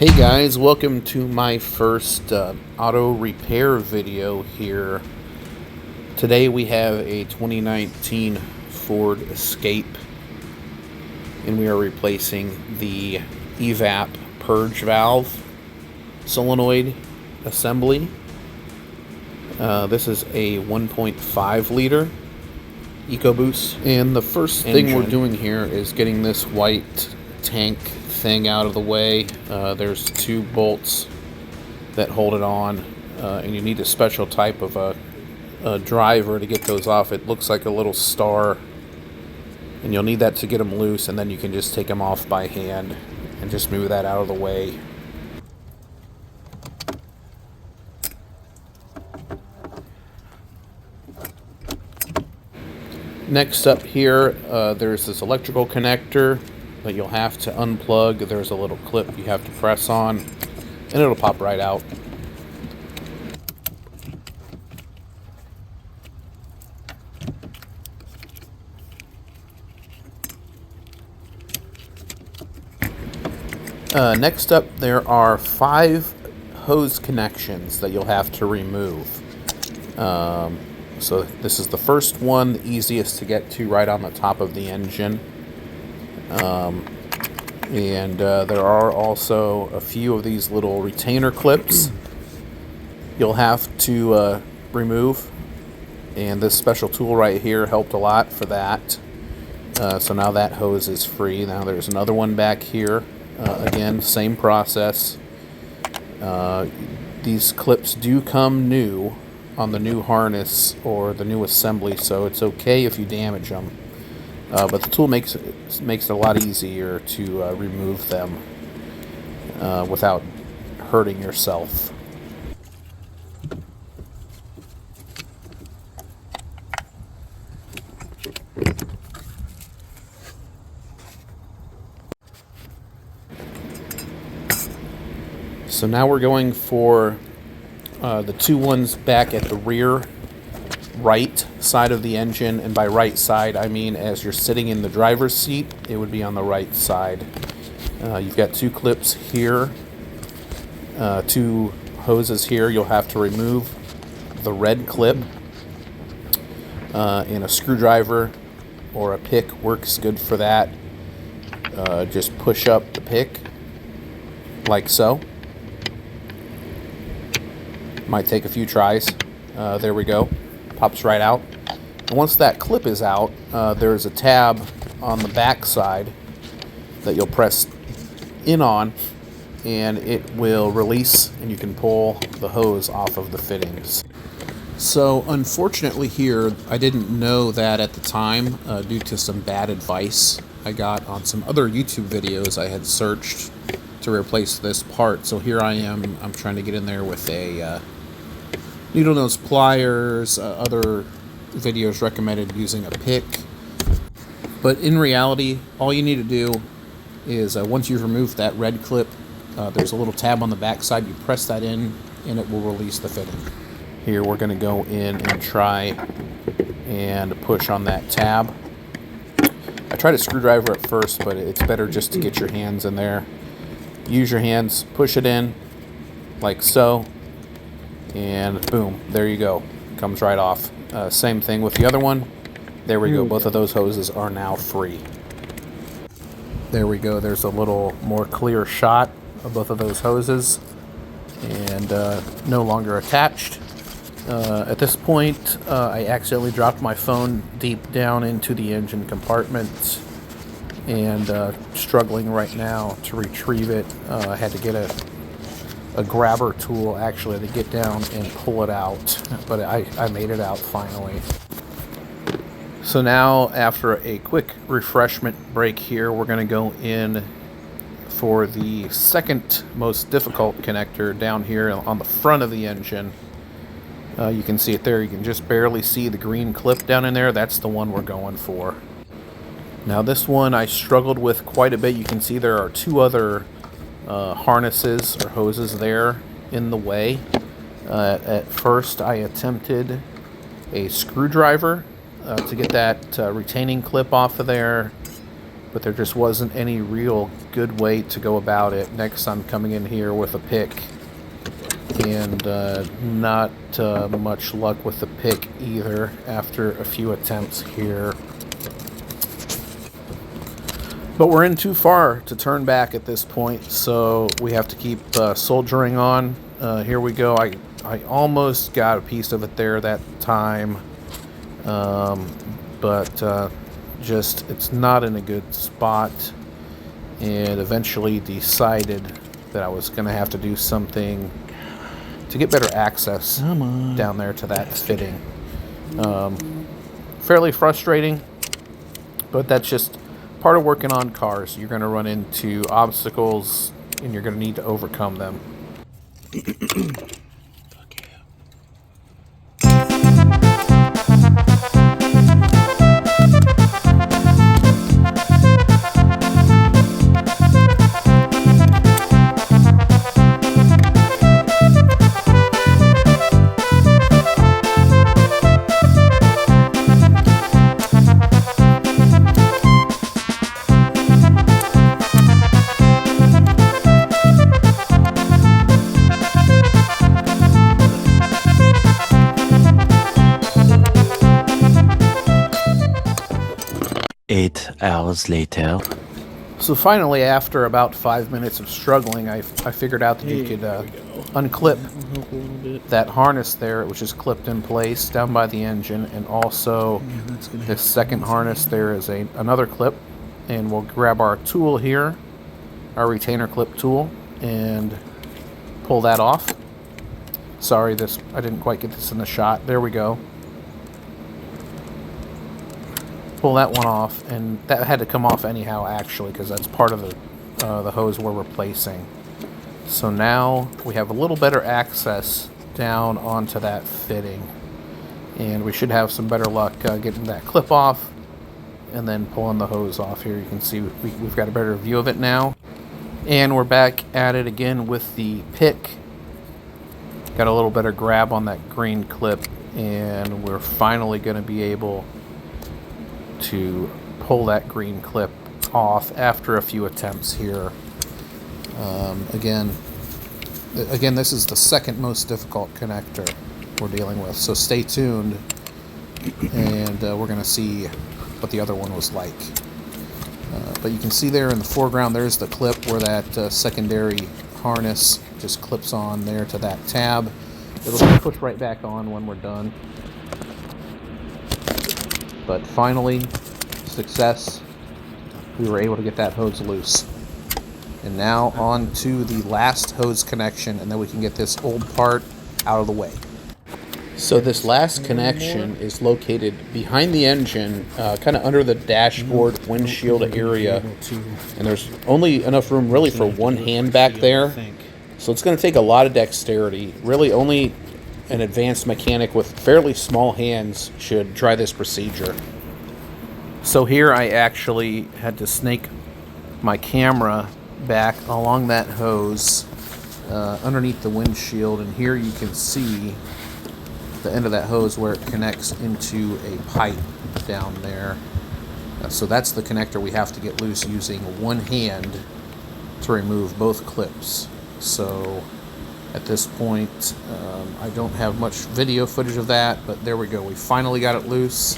Hey guys, welcome to my first auto repair video here. Today we have a 2019 Ford Escape and we are replacing the EVAP Purge Valve solenoid assembly. This is a 1.5 liter EcoBoost, and the first thing we're doing here is getting this white tank thing out of the way. There's two bolts that hold it on, and you need a special type of a driver to get those off. It looks like a little star, and you'll need that to get them loose, and then you can just take them off by hand and just move that out of the way. Next up here, there's this electrical connector that you'll have to unplug. There's a little clip you have to press on, and it'll pop right out. Next up, there are 5 hose connections that you'll have to remove. So this is the first one, the easiest to get to, right on the top of the engine. There are also a few of these little retainer clips you'll have to remove, and this special tool right here helped a lot for that. So now that hose is free. Now there's another one back here. Again, same process. These clips do come new on the new harness or the new assembly, so it's okay if you damage them. But the tool makes it a lot easier to remove them without hurting yourself. So now we're going for the two ones back at the rear right side of the engine, and by right side I mean as you're sitting in the driver's seat, it would be on the right side. You've got 2 clips here, 2 hoses here. You'll have to remove the red clip, and a screwdriver or a pick works good for that. Just push up the pick like so. Might take a few tries. There we go. Pops right out. And once that clip is out, there's a tab on the back side that you'll press in on, and it will release, and you can pull the hose off of the fittings. So unfortunately here, I didn't know that at the time due to some bad advice I got on some other YouTube videos I had searched to replace this part. So here I am, I'm trying to get in there with a needle nose pliers. Other videos recommended using a pick, but in reality all you need to do is once you've removed that red clip, there's a little tab on the back side. You press that in and it will release the fitting. Here we're going to go in and try and push on that tab. I tried a screwdriver at first, but it's better just to get your hands in there. Use your hands, push it in like so, and boom, there you go. Comes right off. Same thing with the other one. There we go. Both of those hoses are now free. There we go. There's a little more clear shot of both of those hoses, and no longer attached. At this point, I accidentally dropped my phone deep down into the engine compartment, and struggling right now to retrieve it. I had to get a grabber tool actually to get down and pull it out, but I made it out finally. So now, after a quick refreshment break here, we're going to go in for the second most difficult connector down here on the front of the engine. You can see it there. You can just barely see the green clip down in there. That's the one we're going for. Now this one I struggled with quite a bit. You can see there are 2 other harnesses or hoses there in the way. At first I attempted a screwdriver to get that retaining clip off of there, but there just wasn't any real good way to go about it. Next, I'm coming in here with a pick, and not much luck with the pick either after a few attempts here. But we're in too far to turn back at this point, so we have to keep soldiering on. Here we go. I almost got a piece of it there that time, but just it's not in a good spot, and eventually decided that I was going to have to do something to get better access down there to that fitting. Fairly frustrating, but that's just part of working on cars. You're going to run into obstacles, and you're going to need to overcome them. Hours later. So finally, after about 5 minutes of struggling, I figured out that you could unclip that harness there, which is clipped in place down by the engine, and also this second harness there is another clip, and we'll grab our tool here, our retainer clip tool, and pull that off. Sorry, I didn't quite get this in the shot. There we go. Pull that one off, and that had to come off anyhow, actually, because that's part of the hose we're replacing. So now we have a little better access down onto that fitting, and we should have some better luck getting that clip off and then pulling the hose off. Here you can see we've got a better view of it now, and we're back at it again with the pick. Got a little better grab on that green clip, and we're finally going to be able to pull that green clip off after a few attempts here. Again, this is the second most difficult connector we're dealing with, so stay tuned, and we're going to see what the other one was like. But you can see there in the foreground, there's the clip where that secondary harness just clips on there to that tab. It'll push right back on when we're done. But finally, success, we were able to get that hose loose. And now on to the last hose connection, and then we can get this old part out of the way. So this last connection is located behind the engine, kind of under the dashboard windshield area. And there's only enough room really for one hand back there. So it's going to take a lot of dexterity. Really only an advanced mechanic with fairly small hands should try this procedure. So here I actually had to snake my camera back along that hose underneath the windshield, and here you can see the end of that hose where it connects into a pipe down there. So that's the connector we have to get loose using one hand to remove both clips. So at this point, I don't have much video footage of that, but there we go. We finally got it loose,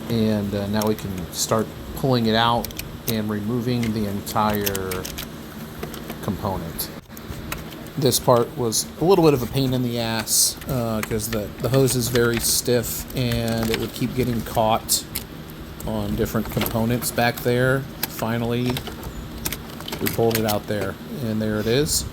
and now we can start pulling it out and removing the entire component. This part was a little bit of a pain in the ass because the hose is very stiff, and it would keep getting caught on different components back there. Finally, we pulled it out there, and there it is.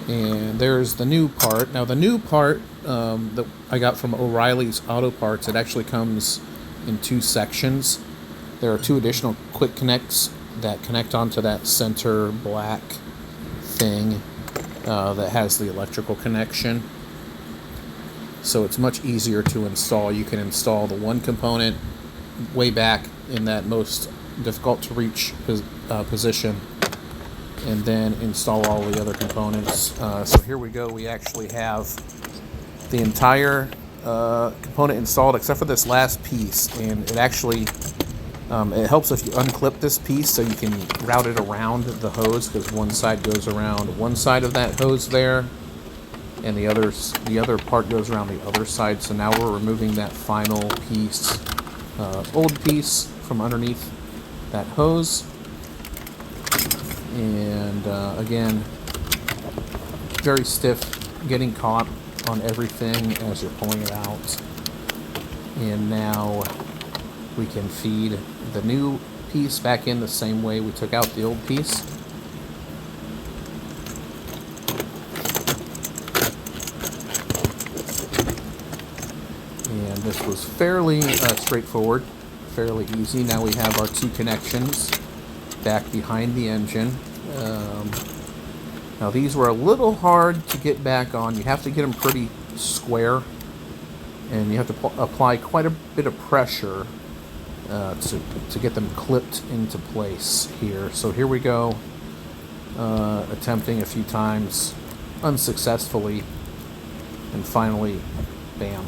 And there's the new part. Now the new part that I got from O'Reilly's Auto Parts, it actually comes in two sections. There are two additional quick connects that connect onto that center black thing that has the electrical connection. So it's much easier to install. You can install the one component way back in that most difficult to reach position, and then install all the other components. So here we go. We actually have the entire component installed except for this last piece, and it actually it helps if you unclip this piece so you can route it around the hose, because one side goes around one side of that hose there, and the other part goes around the other side. So now we're removing that final piece, old piece from underneath that hose, and again, very stiff, getting caught on everything as you're pulling it out. And now we can feed the new piece back in the same way we took out the old piece. And this was fairly straightforward, fairly easy. Now we have our two connections back behind the engine. Now these were a little hard to get back on. You have to get them pretty square, and you have to apply quite a bit of pressure to get them clipped into place here. So here we go, attempting a few times unsuccessfully, and finally, bam,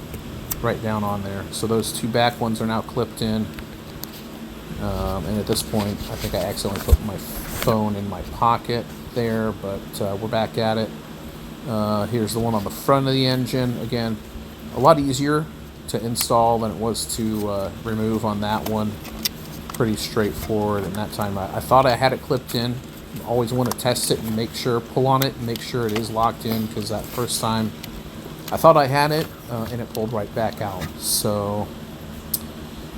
right down on there. So those two back ones are now clipped in, and at this point I think I accidentally put my phone in my pocket there, but we're back at it. Here's the one on the front of the engine. Again, a lot easier to install than it was to remove on that one. Pretty straightforward, and that time I thought I had it clipped in. Always want to test it and make sure, pull on it and make sure it is locked in, because that first time I thought I had it and it pulled right back out. So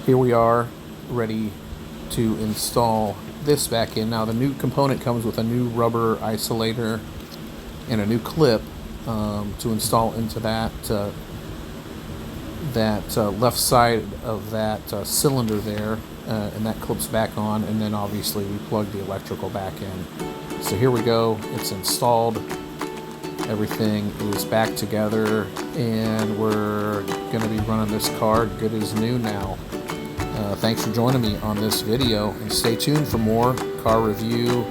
here we are, ready to install this back in. Now the new component comes with a new rubber isolator and a new clip to install into that left side of that cylinder there, and that clips back on, and then obviously we plug the electrical back in. So here we go, it's installed, everything is back together, and we're going to be running this car good as new now. Thanks for joining me on this video, and stay tuned for more car review,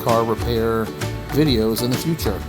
car repair videos in the future.